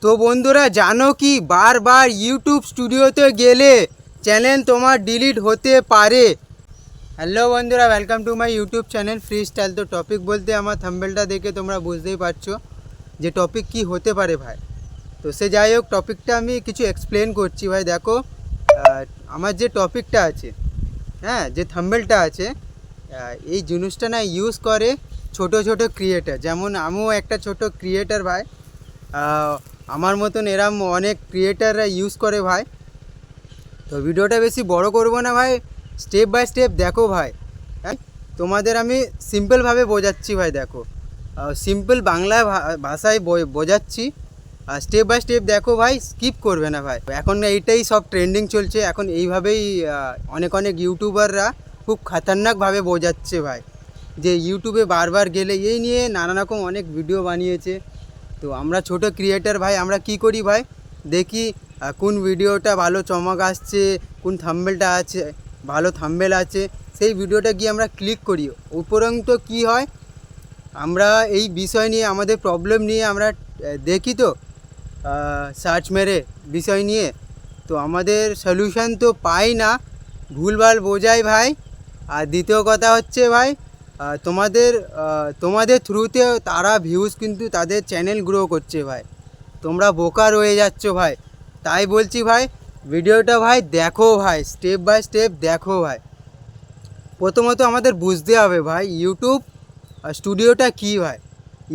তো বন্ধুরা জানো কি বারবার ইউটিউব স্টুডিওতে গেলে চ্যানেল তোমার ডিলিট হতে পারে। হ্যালো বন্ধুরা, welcome to my YouTube channel free style. তো টপিক বলতে আমার থাম্বনেলটা দেখে তোমরা বুঝতেই পারছো যে টপিক কি হতে পারে ভাই। তো সে যাই হোক, টপিকটা আমি কিছু এক্সপ্লেন করছি ভাই। দেখো আমার যে টপিকটা আছে, হ্যাঁ, যে থাম্বনেলটা আছে, এই জিনিসটা না ইউজ করে ছোট ছোট ক্রিয়েটার। যেমন আমিও একটা ছোট ক্রিয়েটার ভাই, আমার মতন এরম অনেক ক্রিয়েটাররা ইউজ করে ভাই। তো ভিডিওটা বেশি বড় করব না ভাই, স্টেপ বাই স্টেপ দেখো ভাই। হ্যাঁ, তোমাদের আমি সিম্পলভাবে বোঝাচ্ছি ভাই। দেখো সিম্পল বাংলা ভাষায় বোঝাচ্ছি, স্টেপ বাই স্টেপ দেখো ভাই, স্কিপ করবে না ভাই। এখন এইটাই সব ট্রেন্ডিং চলছে, এখন এইভাবেই অনেক অনেক ইউটিউবাররা খুব খতরনাকভাবে বোঝাচ্ছে ভাই। যে ইউটিউবে বারবার গেলে এই নিয়ে নানা রকম অনেক ভিডিও বানিয়েছে। তো আমরা ছোট ক্রিয়েটার ভাই, আমরা কি করি ভাই, দেখি কোন ভিডিওটা ভালো চমক আসছে, কোন থাম্বনেলটা আছে, ভালো থাম্বনেল আছে, সেই ভিডিওটা গিয়ে আমরা ক্লিক করি। উপরন্ত কি হয়, আমরা এই বিষয় নিয়ে আমাদের প্রবলেম নিয়ে আমরা দেখি, তো সার্চ মেরে বিষয় নিয়ে, তো আমাদের সলিউশন তো পাই না, ভুলভাল বোঝাই ভাই। আর দ্বিতীয় কথা হচ্ছে ভাই, তোমাদের থ্রুতে তারা ভিউজ কিন্তু তাদের চ্যানেল গ্রো করছে ভাই, তোমরা বোকা রয়ে যাচ্ছ ভাই। তাই বলছি ভাই, ভিডিওটা ভাই দেখো ভাই, স্টেপ বাই স্টেপ দেখো ভাই। প্রথমত আমাদের বুঝতে হবে ভাই ইউটিউব স্টুডিওটা কী ভাই।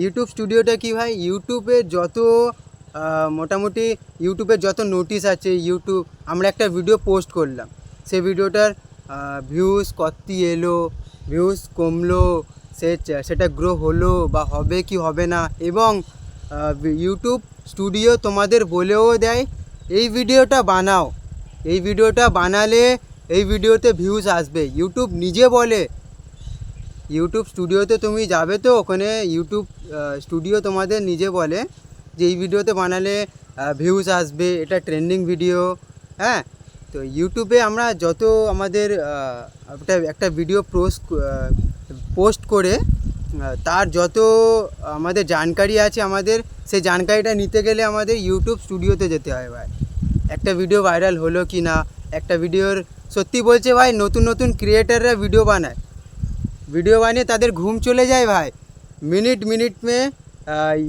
ইউটিউব স্টুডিওটা কী ভাই, ইউটিউবের যত মোটামুটি ইউটিউবের যত নোটিশ আছে, ইউটিউব আমরা একটা ভিডিও পোস্ট করলাম, সেই ভিডিওটার ভিউজ কত এলো, ভিউজ কমলো, সেটা গ্রো হলো বা হবে কি হবে না, এবং ইউটিউব স্টুডিও তোমাদের বলেও দেয় এই ভিডিওটা বানাও, এই ভিডিওটা বানালে এই ভিডিওতে ভিউজ আসবে। ইউটিউব নিজে বলে, ইউটিউব স্টুডিওতে তুমি যাবে তো ওখানে ইউটিউব স্টুডিও তোমাদের নিজে বলে যে এই ভিডিওতে বানালে ভিউজ আসবে, এটা ট্রেন্ডিং ভিডিও। হ্যাঁ, তো ইউটিউবে আমরা যত আমাদের একটা ভিডিও পোস্ট করে তার যত আমাদের জানকারি আছে, আমাদের সেই জানকারিটা নিতে গেলে আমাদের ইউটিউব স্টুডিওতে যেতে হয় ভাই। একটা ভিডিও ভাইরাল হলো কি না, একটা ভিডিওর সত্যি বলছে ভাই, নতুন নতুন ক্রিয়েটাররা ভিডিও বানিয়ে তাদের ঘুম চলে যায় ভাই। মিনিট মে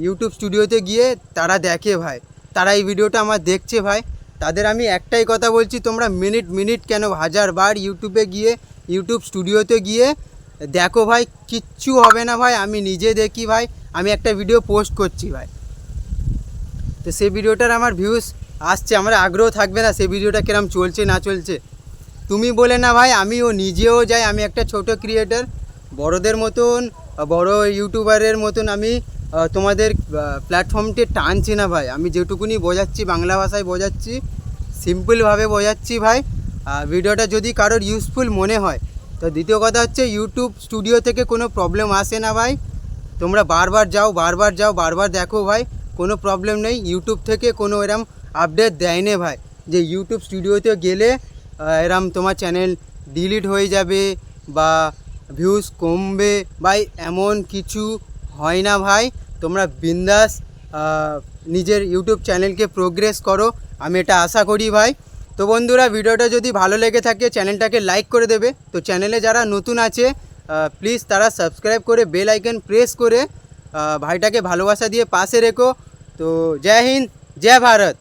ইউটিউব স্টুডিওতে গিয়ে তারা দেখে ভাই, তারা এই ভিডিওটা আমার দেখছে ভাই। তাদের আমি একটাই কথা বলছি, তোমরা মিনিট কেন হাজারবার ইউটিউবে গিয়ে ইউটিউব স্টুডিওতে গিয়ে দেখো ভাই, কিচ্ছু হবে না ভাই। আমি নিজে দেখি ভাই, আমি একটা ভিডিও পোস্ট করছি ভাই, তো সেই ভিডিওটার আমার ভিউজ আসছে, আমার আগ্রহ থাকবে না সেই ভিডিওটা কিরম চলছে না চলছে। তুমি বলে না ভাই, আমিও নিজেও যাই, আমি একটা ছোট ক্রিয়েটার, বড়দের মতন বড় ইউটিউবারের মতন আমি তোমাদের প্ল্যাটফর্মটি টানছি না ভাই। আমি যেটুকুনি বোঝাচ্ছি বাংলা ভাষায় বোঝাচ্ছি, সিম্পলভাবে বোঝাচ্ছি ভাই। ভিডিওটা যদি কারোর ইউজফুল মনে হয়, তো দ্বিতীয় কথা হচ্ছে ইউটিউব স্টুডিও থেকে কোনো প্রবলেম আসে না ভাই। তোমরা বারবার বারবার দেখো ভাই, কোনো প্রবলেম নেই। ইউটিউব থেকে কোনো এরম আপডেট দেয় না ভাই যে ইউটিউব স্টুডিওতে গেলে এরম তোমার চ্যানেল ডিলিট হয়ে যাবে বা ভিউজ কমবে ভাই, এমন কিছু হয় না ভাই। তোমরা বিন্দাস নিজের ইউটিউব চ্যানেলকে প্রোগ্রেস করো, আমি এটা আশা করি ভাই। তো বন্ধুরা, ভিডিওটা যদি ভালো লেগে থাকে চ্যানেলটাকে লাইক করে দেবে। তো চ্যানেলে যারা নতুন আছে প্লিজ তারা সাবস্ক্রাইব করে বেল আইকন প্রেস করে ভাইটাকে ভালোবাসা দিয়ে পাশে রেখো। তো জয় হিন্দ, জয় ভারত।